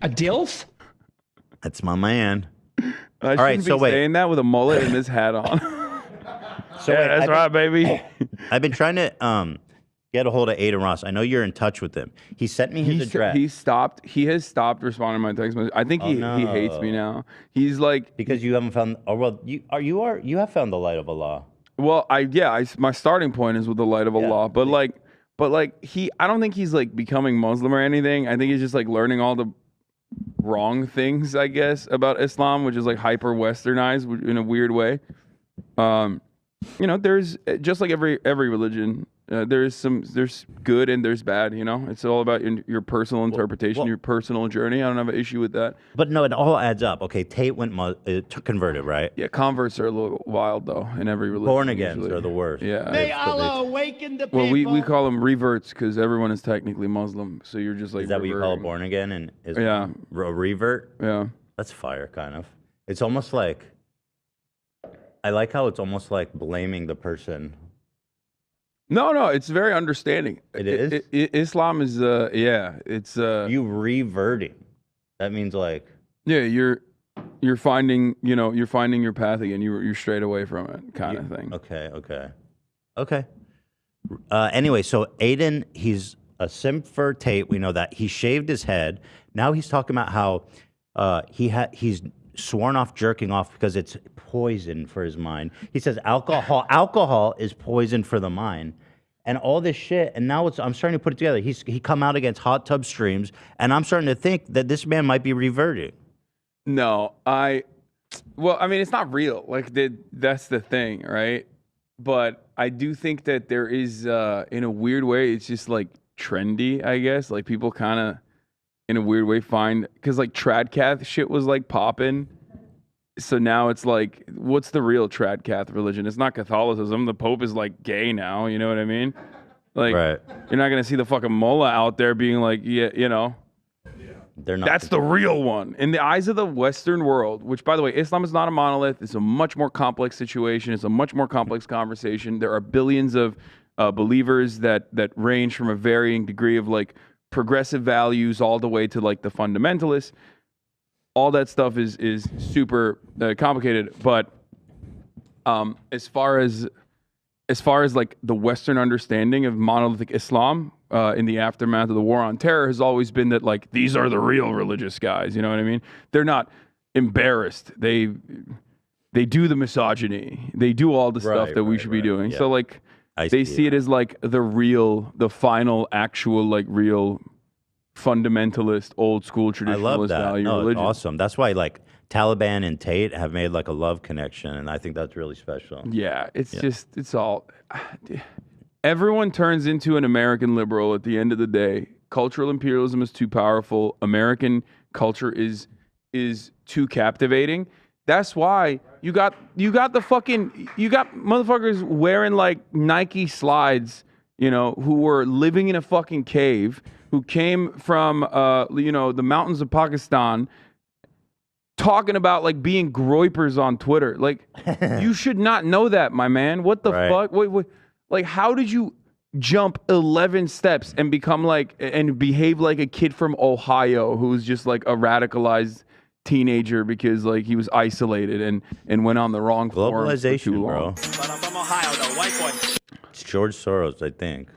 A DILF? That's my man. I shouldn't be saying that with a mullet and this hat on. So yeah, that's right, baby. I've been trying to get a hold of Adin Ross. I know you're in touch with him. He sent me his address. He has stopped responding to my text message. I think he hates me now. He's like, because you haven't found. Oh well, you have found the light of Allah. Well, my starting point is with the light of Allah, but I don't think he's like becoming Muslim or anything. I think he's just like learning all the wrong things, I guess, about Islam, which is like hyper westernized in a weird way. There's just like every religion, there's good and there's bad. It's all about your personal interpretation, your personal journey. I don't have an issue with that. But no, it all adds up. Okay, Tate went converted, right? Yeah, converts are a little wild though in every religion. Born agains are the worst. Yeah. May Allah awaken the people. Well, we call them reverts because everyone is technically Muslim. So you're just like. Is that what you call born again? And yeah, a revert. Yeah, that's fire, kind of. It's almost like. I like how it's almost like blaming the person. No, it's very understanding. It is? Islam is, it's... You reverting. That means like... Yeah, you're finding, you're finding your path again. You're straight away from it kind of thing. Okay. Anyway, so Adin, he's a simp for Tate. We know that. He shaved his head. Now he's talking about how he's sworn off jerking off because it's poison for his mind. He says alcohol is poison for the mind, and all this shit. And now I'm starting to put it together. He come out against hot tub streams, and I'm starting to think that this man might be reverting. No, it's not real. Like that's the thing, right? But I do think that there is, in a weird way, it's just like trendy, I guess. Like people kind of, in a weird way, because like tradcath shit was like popping. So now it's like, what's the real tradcath religion? It's not Catholicism. The Pope is like gay now. You know what I mean? Like, right. You're not gonna see the fucking mullah out there being like, yeah, They're not. That's the real one in the eyes of the Western world. Which, by the way, Islam is not a monolith. It's a much more complex situation. It's a much more complex conversation. There are billions of believers that range from a varying degree of like progressive values all the way to like the fundamentalists. All that stuff is super complicated, but as far as like the Western understanding of monolithic Islam in the aftermath of the war on terror has always been that like these are the real religious guys. You know what I mean? They're not embarrassed. They do the misogyny. They do all the stuff that we should be doing. Yeah. So like they see it as like the final, actual like real fundamentalist, old school traditionalist value religion. It's awesome. That's why like Taliban and Tate have made like a love connection, and I think that's really special. Yeah, it's all. Everyone turns into an American liberal at the end of the day. Cultural imperialism is too powerful. American culture is too captivating. That's why you got motherfuckers wearing like Nike slides, who were living in a fucking cave, who came from the mountains of Pakistan, talking about like being groypers on Twitter. Like you should not know that, my man. What the fuck? Wait. Like how did you jump 11 steps and become like and behave like a kid from Ohio who's just like a radicalized teenager because like he was isolated and went on the wrong globalization, bro. But I'm from Ohio, though. White boy. It's George Soros, I think.